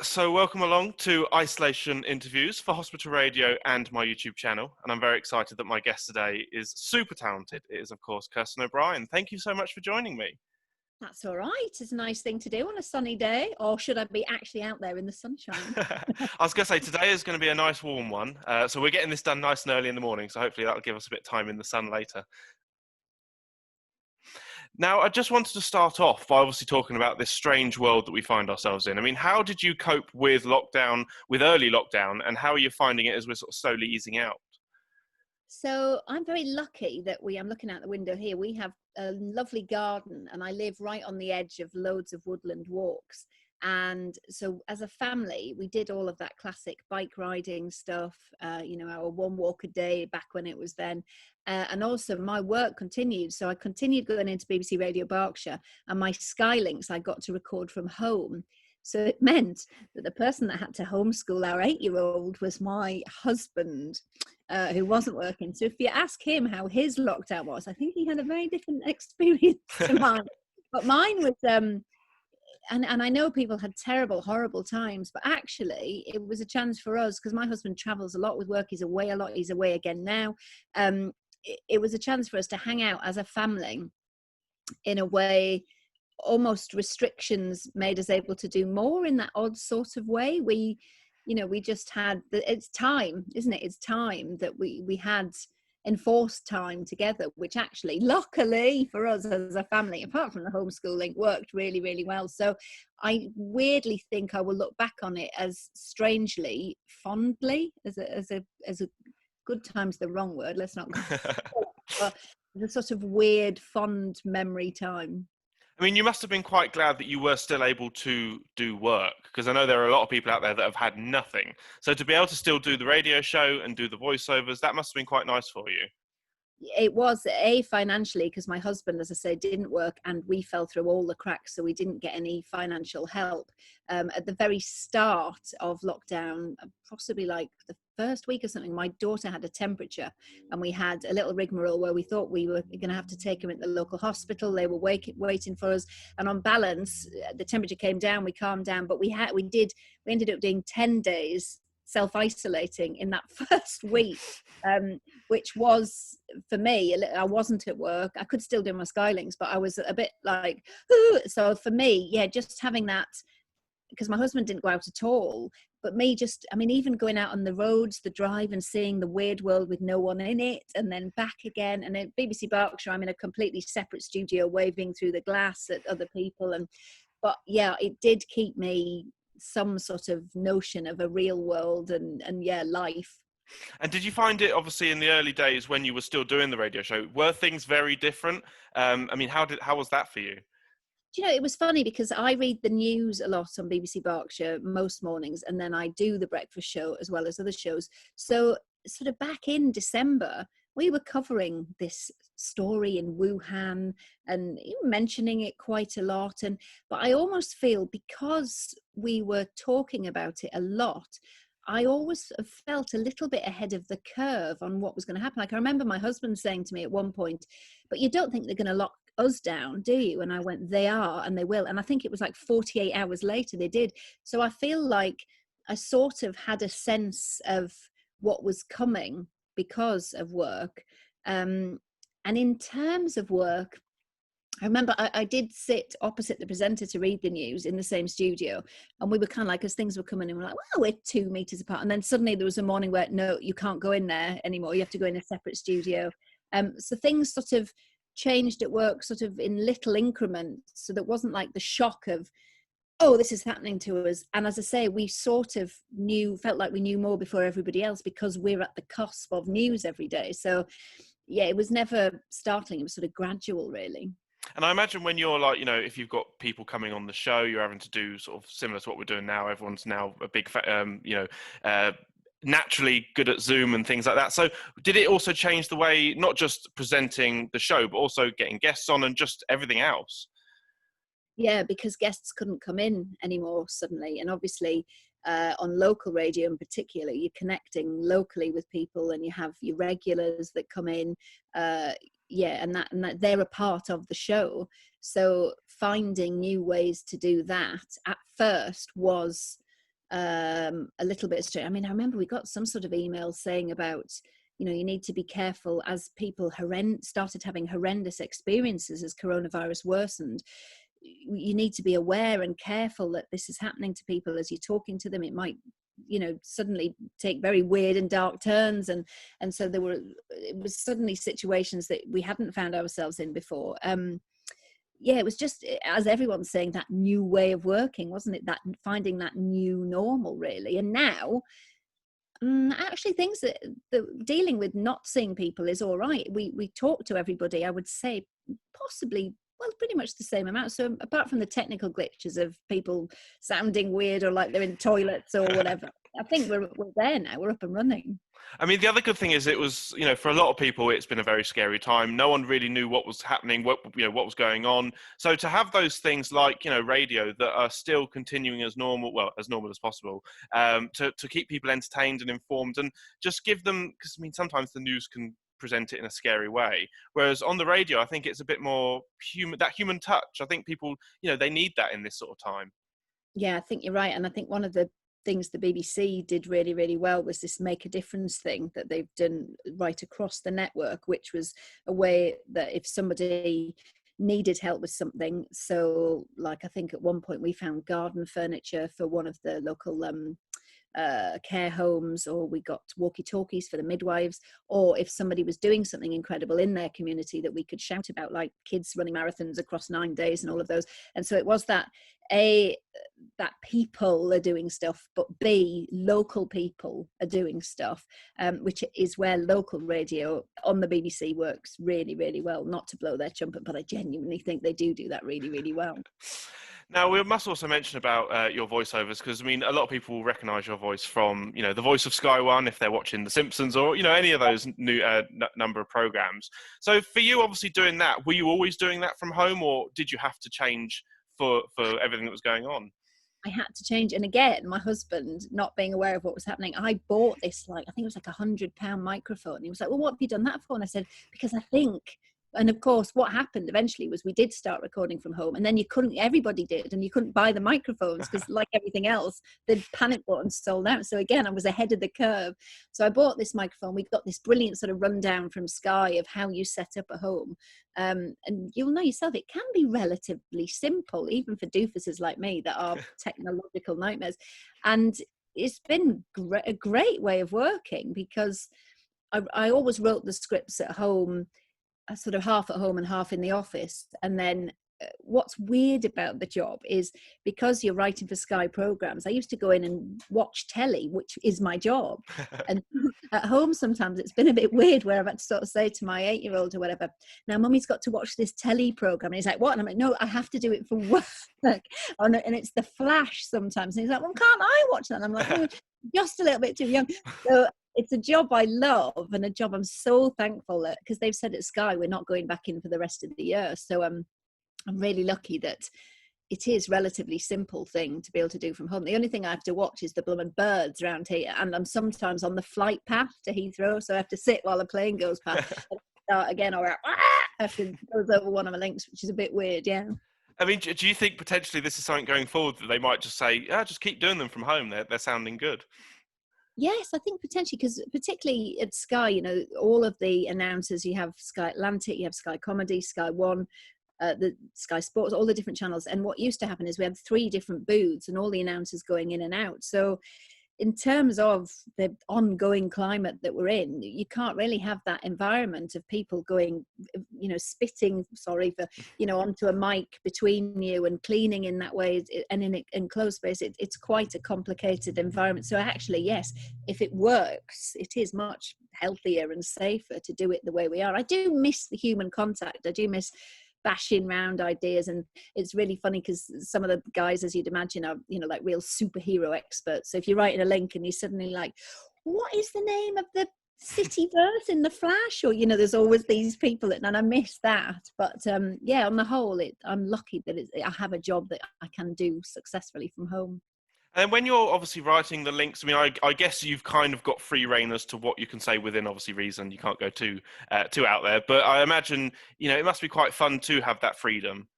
So welcome along to Isolation Interviews for Hospital Radio and my YouTube channel. And I'm very excited that my guest today is super talented. It is, of course, Kirsten O'Brien. Thank you so much for joining me. That's all right. It's a nice thing to do on a sunny day. Or should I be actually out there in the sunshine? I was going to say, today is going to be a nice warm one. So we're getting this done nice and early in the morning. So hopefully that'll give us a bit of time in the sun later. Now, I just wanted to start off by obviously talking about this strange world that we find ourselves in. I mean, how did you cope with lockdown, with early lockdown, and how are you finding it as we're sort of slowly easing out? So I'm very lucky that I'm looking out the window here. We have a lovely garden and I live right on the edge of loads of woodland walks. And so as a family, we did all of that classic bike riding stuff, our one walk a day back when it was then. And also my work continued. So I continued going into BBC Radio Berkshire, and my Skylinks I got to record from home. So it meant that the person that had to homeschool our 8-year-old was my husband, who wasn't working. So if you ask him how his lockdown was, I think he had a very different experience to mine. But mine was... And I know people had terrible, horrible times, but actually it was a chance for us, because my husband travels a lot with work. He's away a lot. He's away again now. It was a chance for us to hang out as a family in a way. Almost restrictions made us able to do more in that odd sort of way. We just had, it's time, isn't it? It's time that we had enforced time together, which actually, luckily for us as a family, apart from the homeschooling, worked really, really well. So I weirdly think I will look back on it as strangely fondly, as a good time's the wrong word. Let's not go. But the sort of weird, fond memory time. I mean, you must have been quite glad that you were still able to do work, because I know there are a lot of people out there that have had nothing. So to be able to still do the radio show and do the voiceovers, that must have been quite nice for you. It was financially, because my husband, as I say, didn't work and we fell through all the cracks, so we didn't get any financial help. At the very start of lockdown, possibly like the first week or something, my daughter had a temperature and we had a little rigmarole where we thought we were going to have to take her into the local hospital. They were waiting for us, and on balance the temperature came down, we calmed down, but we ended up doing 10 days self-isolating in that first week, which was, for me, I wasn't at work. I could still do my Skylinks, but I was a bit like, ooh. So for me, just having that, because my husband didn't go out at all, but me even going out on the roads, the drive, and seeing the weird world with no one in it, and then back again. And at BBC Berkshire, I'm in a completely separate studio, waving through the glass at other people. But it did keep me some sort of notion of a real world and life. And did you find it, obviously, in the early days when you were still doing the radio show, were things very different? I mean, how was that for you? It was funny because I read the news a lot on BBC Berkshire most mornings, and then I do the breakfast show as well as other shows. So sort of back in December, we were covering this story in Wuhan and mentioning it quite a lot. But I almost feel, because we were talking about it a lot, I always felt a little bit ahead of the curve on what was going to happen. Like, I remember my husband saying to me at one point, "But you don't think they're going to lock us down, do you?" And I went, "They are, and they will." And I think it was like 48 hours later they did. So I feel like I sort of had a sense of what was coming because of work. And in terms of work, I remember I did sit opposite the presenter to read the news in the same studio, and we were kind of like, as things were coming in, we're like, well, we're 2 meters apart. And then suddenly there was a morning where, no, you can't go in there anymore. You have to go in a separate studio. So things sort of changed at work sort of in little increments. So that wasn't like the shock of, oh, this is happening to us. And as I say, we sort of felt like we knew more before everybody else, because we're at the cusp of news every day. So it was never startling. It was sort of gradual, really. And I imagine when you're like, if you've got people coming on the show, you're having to do sort of similar to what we're doing now. Everyone's now a big, naturally good at Zoom and things like that. So did it also change the way, not just presenting the show, but also getting guests on and just everything else? Yeah, because guests couldn't come in anymore suddenly. And obviously on local radio in particular, you're connecting locally with people, and you have your regulars that come in. And that they're a part of the show. So finding new ways to do that at first was a little bit strange. I mean, I remember we got some sort of email saying about, you need to be careful as people started having horrendous experiences as coronavirus worsened. You need to be aware and careful that this is happening to people as you're talking to them. It might, suddenly take very weird and dark turns. And so it was suddenly situations that we hadn't found ourselves in before. It was just, as everyone's saying, that new way of working, wasn't it? That finding that new normal, really. And now, actually, things that dealing with not seeing people is all right. We talk to everybody, I would say, possibly, well, pretty much the same amount. So apart from the technical glitches of people sounding weird or like they're in toilets or whatever, I think we're there now. We're up and running. I mean, the other good thing is it was, for a lot of people, it's been a very scary time. No one really knew what was happening, what was going on. So to have those things like, radio that are still continuing as normal, well, as normal as possible, to keep people entertained and informed and just give them, because I mean, sometimes the news can present it in a scary way. Whereas on the radio, I think it's a bit more human, that human touch. I think people, they need that in this sort of time. Yeah, I think you're right. And I think one of the things the BBC did really, really well was this make a difference thing that they've done right across the network, which was a way that if somebody needed help with something, so like I think at one point we found garden furniture for one of the local care homes, or we got walkie-talkies for the midwives, or if somebody was doing something incredible in their community that we could shout about, like kids running marathons across 9 days and all of those. And so it was that that people are doing stuff, but B, local people are doing stuff, which is where local radio on the BBC works really, really well. Not to blow their trumpet, but I genuinely think they do that really, really well. Now, we must also mention about your voiceovers, because, I mean, a lot of people will recognise your voice from, the voice of Sky One if they're watching The Simpsons or, any of those new number of programmes. So for you, obviously doing that, were you always doing that from home, or did you have to change for everything that was going on? I had to change. And again, my husband, not being aware of what was happening, I bought this, I think it was like £100 microphone. He was like, well, what have you done that for? And I said, because I think... And of course, what happened eventually was we did start recording from home, and then everybody did, and you couldn't buy the microphones because like everything else, the panic buttons sold out. So again, I was ahead of the curve. So I bought this microphone. We got this brilliant sort of rundown from Sky of how you set up a home. And you'll know yourself, it can be relatively simple, even for doofuses like me that are technological nightmares. And it's been a great way of working, because I always wrote the scripts at home, sort of half at home and half in the office. And then what's weird about the job is, because you're writing for Sky programs, I used to go in and watch telly, which is my job. And at home sometimes it's been a bit weird where I've had to sort of say to my 8-year-old or whatever, now mummy's got to watch this telly program. And he's like, what? And I'm like, no, I have to do it for work. And it's The Flash sometimes. And he's like, well, can't I watch that? And I'm like, no, just a little bit too young. So it's a job I love, and a job I'm so thankful that, because they've said at Sky we're not going back in for the rest of the year. So I'm really lucky that it is relatively simple thing to be able to do from home. The only thing I have to watch is the blooming birds around here, and I'm sometimes on the flight path to Heathrow, so I have to sit while the plane goes past and start again, or I have to go over one of my links, which is a bit weird. Yeah. I mean, do you think potentially this is something going forward that they might just say, just keep doing them from home, they're sounding good? Yes, I think potentially, because particularly at Sky, all of the announcers, you have Sky Atlantic, you have Sky Comedy, Sky One, the Sky Sports, all the different channels. And what used to happen is we had 3 different booths and all the announcers going in and out. So in terms of the ongoing climate that we're in, you can't really have that environment of people going, spitting, onto a mic between you and cleaning in that way. And in an enclosed space, it's quite a complicated environment. So actually, yes, if it works, it is much healthier and safer to do it the way we are. I do miss the human contact. I do miss bashing round ideas, and it's really funny because some of the guys, as you'd imagine, are like real superhero experts. So if you're writing a link and you're suddenly like, what is the name of the city verse in The Flash, or there's always these people, and I miss that. But on the whole, I'm lucky that I have a job that I can do successfully from home. And when you're obviously writing the links, I mean, I guess you've kind of got free rein as to what you can say within, obviously, reason. You can't go too out there. But I imagine, it must be quite fun to have that freedom.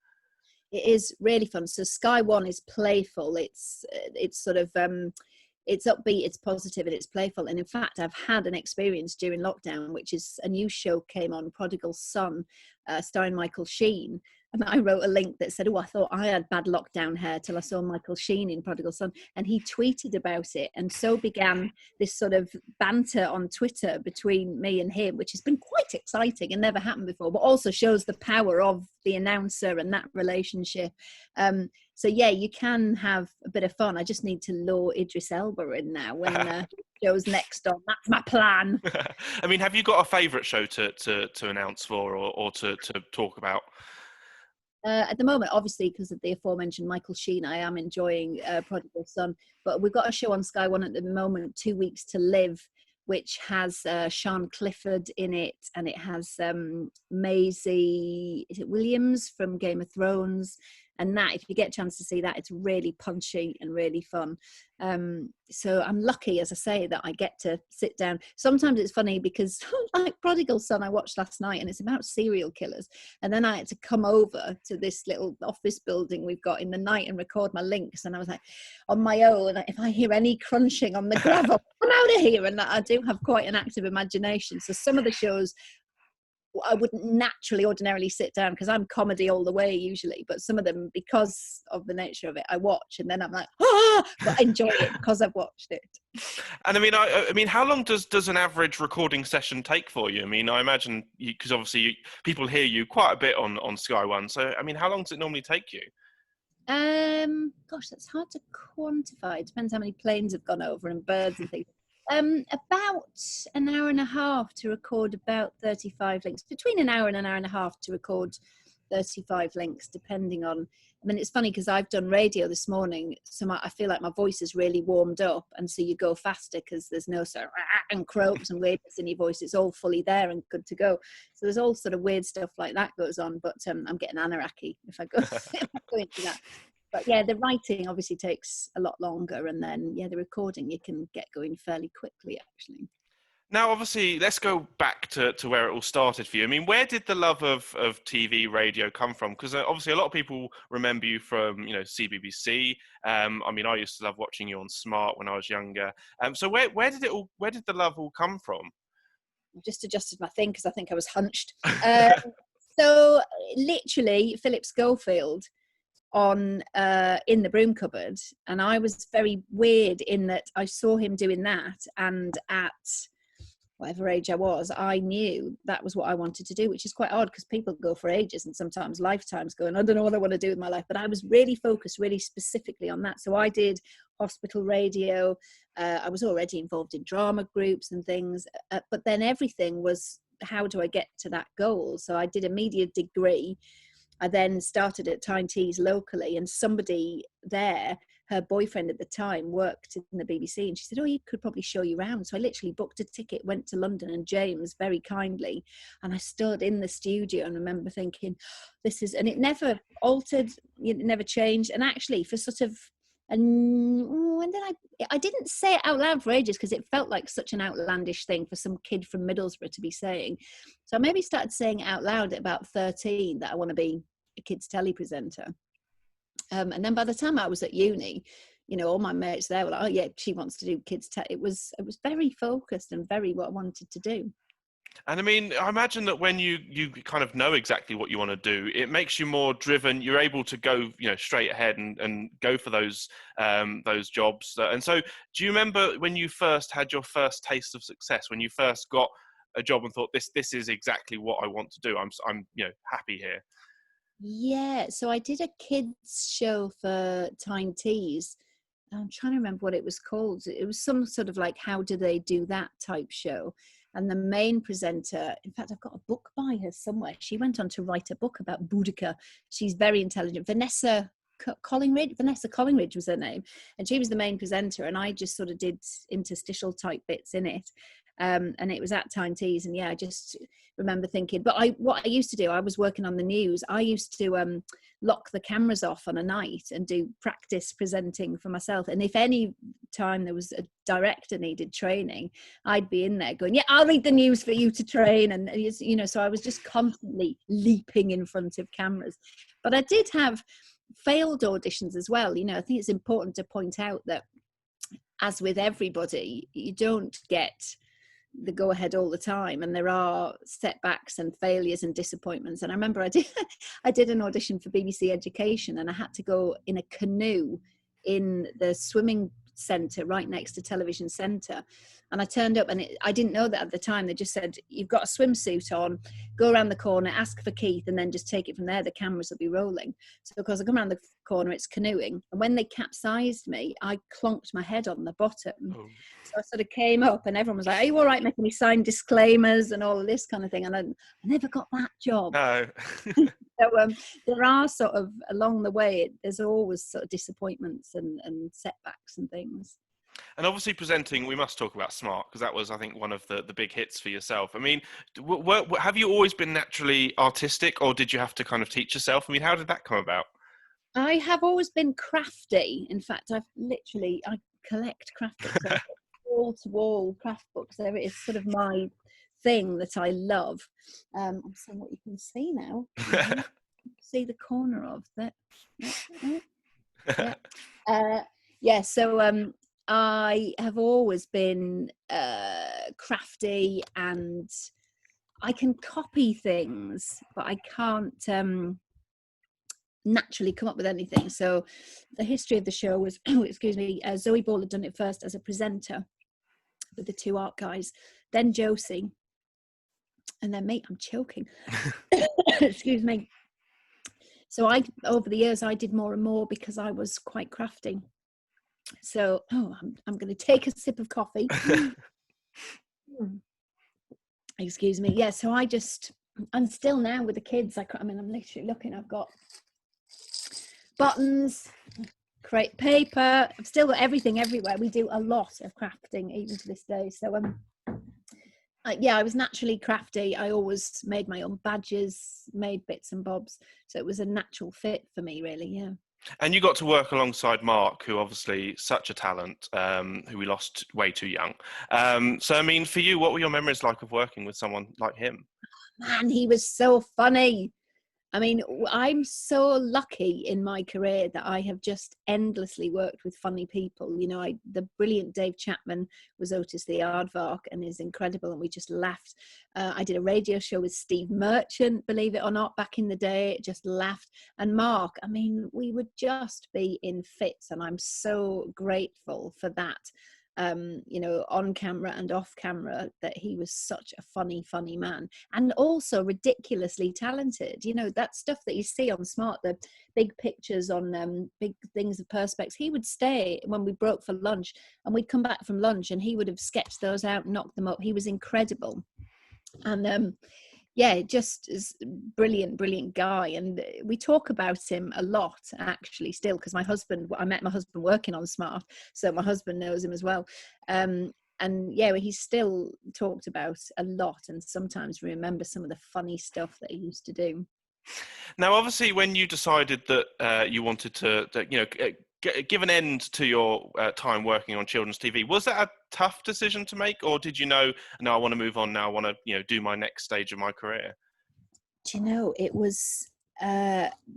It is really fun. So Sky One is playful. It's sort of it's upbeat, it's positive, and it's playful. And in fact, I've had an experience during lockdown, which is a new show came on, Prodigal Son, starring Michael Sheen. And I wrote a link that said, oh, I thought I had bad lockdown hair till I saw Michael Sheen in Prodigal Son. And he tweeted about it. And so began this sort of banter on Twitter between me and him, which has been quite exciting and never happened before, but also shows the power of the announcer and that relationship. So yeah, you can have a bit of fun. I just need to lure Idris Elba in now when show's next on. That's my plan. I mean, have you got a favourite show to announce for or to talk about? At the moment, obviously, because of the aforementioned Michael Sheen, I am enjoying Prodigal Son. But we've got a show on Sky One at the moment, 2 Weeks to Live, which has Sean Clifford in it, and it has Maisie, is it Williams from Game of Thrones? And that, if you get a chance to see that, it's really punchy and really fun. So I'm lucky, as I say, that I get to sit down. Sometimes it's funny because like Prodigal Son I watched last night, and it's about serial killers. And then I had to come over to this little office building we've got in the night and record my links. And I was like, on my own, if I hear any crunching on the gravel, I'm out of here. And I do have quite an active imagination. So some of the shows I wouldn't naturally ordinarily sit down because I'm comedy all the way usually, but some of them, because of the nature of it, I watch and then I'm like, but I enjoy it because I've watched it. And I mean, how long does an average recording session take for you? I mean, I imagine because obviously people hear you quite a bit on Sky One. So, I mean, how long does it normally take you? Gosh, that's hard to quantify. It depends how many planes have gone over and birds and things. About an hour and a half to record about 35 links, between an hour and a half to record 35 links, depending on, I mean, it's funny because I've done radio this morning, so I feel like my voice is really warmed up, and so you go faster because there's no sort of and croaks and weirdness in your voice. It's all fully there and good to go. So there's all sort of weird stuff like that goes on, but I'm getting anarchy if I go into that. But yeah, the writing obviously takes a lot longer, and then the recording you can get going fairly quickly actually. Now, obviously, let's go back to where it all started for you. I mean, where did the love of TV radio come from? Because obviously a lot of people remember you from, CBBC. I mean, I used to love watching you on Smart when I was younger. So where did the love all come from? I just adjusted my thing because I think I was hunched. So literally Philip Schofield on in the broom cupboard, and I was very weird in that I saw him doing that, and at whatever age I was, I knew that was what I wanted to do, which is quite odd because people go for ages and sometimes lifetimes going, I don't know what I want to do with my life, but I was really focused really specifically on that. So I did hospital radio, I was already involved in drama groups and things, but then everything was, how do I get to that goal? So I did a media degree. I then started at Tyne Tees locally, and somebody there, her boyfriend at the time, worked in the BBC, and she said, he could probably show you around. So I literally booked a ticket, went to London, and James very kindly, and I stood in the studio and remember thinking, this is, and it never altered, it never changed. And actually for sort of, and when did I didn't say it out loud for ages because it felt like such an outlandish thing for some kid from Middlesbrough to be saying. So I maybe started saying it out loud at about 13 that I want to be a kids telly presenter. And then by the time I was at uni, all my mates there were like, oh yeah, she wants to do kids telly. It was very focused and very what I wanted to do. And I mean, I imagine that when you kind of know exactly what you want to do, it makes you more driven. You're able to go, straight ahead and go for those jobs. And so, do you remember when you first had your first taste of success? When you first got a job and thought, this is exactly what I want to do. I'm happy here. Yeah. So I did a kids show for Tyne Tees. I'm trying to remember what it was called. It was some sort of like, how do they do that type show? And the main presenter, in fact, I've got a book by her somewhere. She went on to write a book about Boudica. She's very intelligent. Vanessa Collingridge was her name. And she was the main presenter. And I just sort of did interstitial type bits in it. And it was at Tyne Tees. And yeah, I just remember thinking, but what I used to do, I was working on the news. I used to lock the cameras off on a night and do practice presenting for myself. And if any time there was a director needed training, I'd be in there going, yeah, I'll read the news for you to train. And, so I was just constantly leaping in front of cameras. But I did have failed auditions as well. You know, I think it's important to point out that, as with everybody, you don't get the go ahead all the time, and there are setbacks and failures and disappointments. And I remember I did an audition for BBC Education, and I had to go in a canoe in the swimming centre right next to Television Centre, and I turned up, and I didn't know that at the time. They just said, you've got a swimsuit on, go around the corner, ask for Keith, and then just take it from there, the cameras will be rolling. So of course I come around the corner, it's canoeing, and when they capsized me, I clonked my head on the bottom. So I sort of came up, and everyone was like, are you all right, making me sign disclaimers and all of this kind of thing, and I never got that job. No. So there are sort of, along the way, there's always sort of disappointments and setbacks and things. And obviously presenting, we must talk about Smart, because that was, I think, one of the big hits for yourself. I mean, have you always been naturally artistic, or did you have to kind of teach yourself? I mean, how did that come about? I have always been crafty. In fact, I collect craft books. I've got wall-to-wall craft books. It's sort of my thing that I love. I'm seeing what you can see now. See the corner of that. Yeah. So I have always been crafty, and I can copy things, but I can't naturally come up with anything. So the history of the show was, Zoe Ball had done it first as a presenter with the two art guys, then Josie, and then me. I'm choking. Excuse me. So over the years, I did more and more because I was quite crafty. So, I'm going to take a sip of coffee. Excuse me. Yeah, so I'm still now with the kids. I'm literally looking. I've got buttons, crepe paper. I've still got everything everywhere. We do a lot of crafting even to this day. So, I was naturally crafty. I always made my own badges, made bits and bobs. So it was a natural fit for me, really, yeah. And you got to work alongside Mark, who obviously such a talent, who we lost way too young. So, I mean, for you, what were your memories like of working with someone like him? Man, he was so funny. I mean, I'm so lucky in my career that I have just endlessly worked with funny people. You know, the brilliant Dave Chapman was Otis the Aardvark and is incredible, and we just laughed. I did a radio show with Steve Merchant, believe it or not, back in the day, just laughed. And Mark, I mean, we would just be in fits, and I'm so grateful for that. On camera and off camera, that he was such a funny man, and also ridiculously talented. You know, that stuff that you see on Smart, the big pictures on big things of perspex, he would stay when we broke for lunch, and we'd come back from lunch and he would have sketched those out, knocked them up. He was incredible. And just is brilliant guy. And we talk about him a lot, actually, still, because I met my husband working on Smart, so my husband knows him as well. He's still talked about a lot, and sometimes remember some of the funny stuff that he used to do. Now, obviously, when you decided that you wanted to give an end to your time working on children's TV, was that a tough decision to make, or did you know, no, I want to move on now, I want to do my next stage of my career? Do you know, it was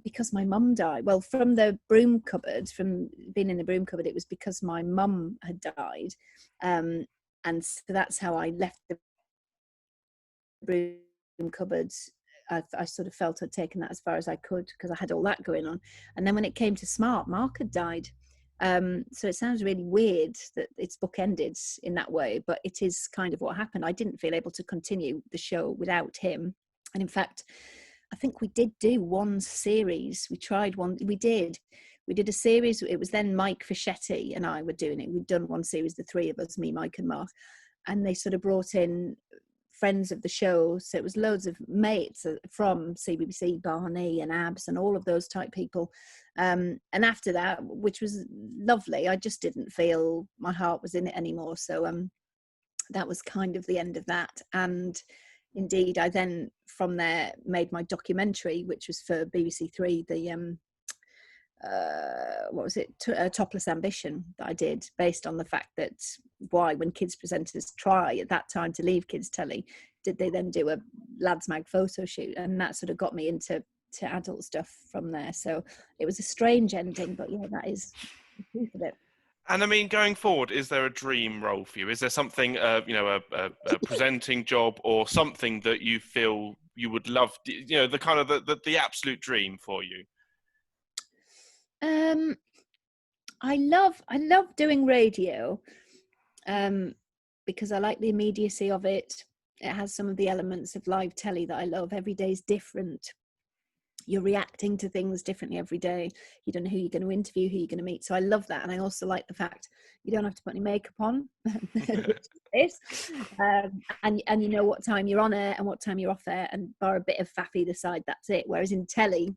because my mum died. Well, from the broom cupboard, from being in the broom cupboard, it was because my mum had died, and so that's how I left the broom cupboard. I sort of felt I'd taken that as far as I could because I had all that going on. And then when it came to Smart, Mark had died. So it sounds really weird that it's bookended in that way, but it is kind of what happened. I didn't feel able to continue the show without him. And in fact, I think we did do one series. We tried one. We did a series. It was then Mike Fischetti and I were doing it. We'd done one series, the three of us, me, Mike and Mark. And they sort of brought in friends of the show, so it was loads of mates from CBBC, Barney and Abs and all of those type people, and after that, which was lovely, I just didn't feel my heart was in it anymore, so that was kind of the end of that. And indeed, I then from there made my documentary, which was for BBC Three, the Topless Ambition, that I did, based on the fact that why, when kids presenters try at that time to leave kids telly, did they then do a lads mag photo shoot? And that sort of got me into to adult stuff from there. So it was a strange ending, but yeah, that is the truth of it. And I mean, going forward, is there a dream role for you? Is there something, a presenting job or something that you feel you would love, the kind of the absolute dream for you? I love doing radio, because I like the immediacy of it. It has some of the elements of live telly that I love. Every day is different. You're reacting to things differently every day. You don't know who you're going to interview, who you're going to meet. So I love that. And I also like the fact you don't have to put any makeup on, which is and you know what time you're on air and what time you're off air, and bar a bit of faff either side, that's it. Whereas in telly,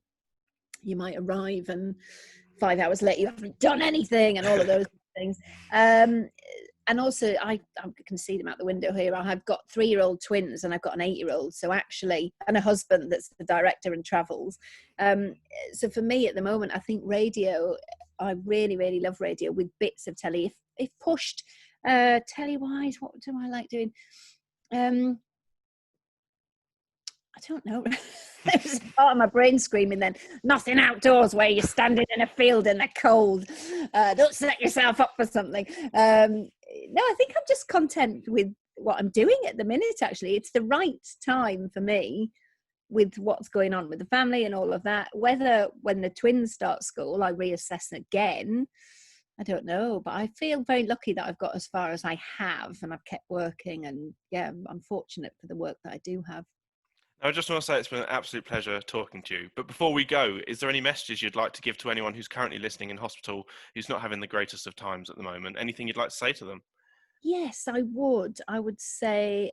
you might arrive and 5 hours later you haven't done anything and all of those things. And also, I can see them out the window here. I've got 3-year-old twins and I've got an 8-year-old. So actually, and a husband that's the director and travels. So for me at the moment, I think radio, I really, really love radio with bits of telly. If pushed, telly-wise, what do I like doing? I don't know. There's part of my brain screaming then, nothing outdoors where you're standing in a field in the cold. Don't set yourself up for something. No, I think I'm just content with what I'm doing at the minute, actually. It's the right time for me with what's going on with the family and all of that. Whether when the twins start school, I reassess again, I don't know. But I feel very lucky that I've got as far as I have and I've kept working. And yeah, I'm fortunate for the work that I do have. I just want to say it's been an absolute pleasure talking to you. But before we go, is there any messages you'd like to give to anyone who's currently listening in hospital, who's not having the greatest of times at the moment? Anything you'd like to say to them? Yes, I would. I would say,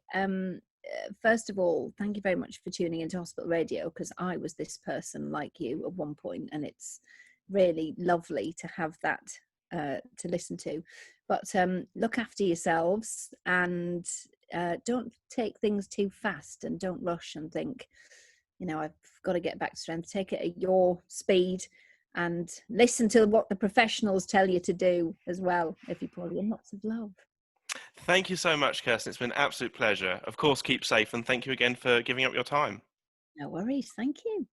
first of all, thank you very much for tuning into Hospital Radio, because I was this person like you at one point, and it's really lovely to have that to listen to. But look after yourselves and don't take things too fast, and don't rush and think, I've got to get back to strength. Take it at your speed and listen to what the professionals tell you to do as well if you're poorly, and lots of love. Thank you so much, Kirsten. It's been an absolute pleasure. Of course, keep safe, and thank you again for giving up your time. No worries. Thank you.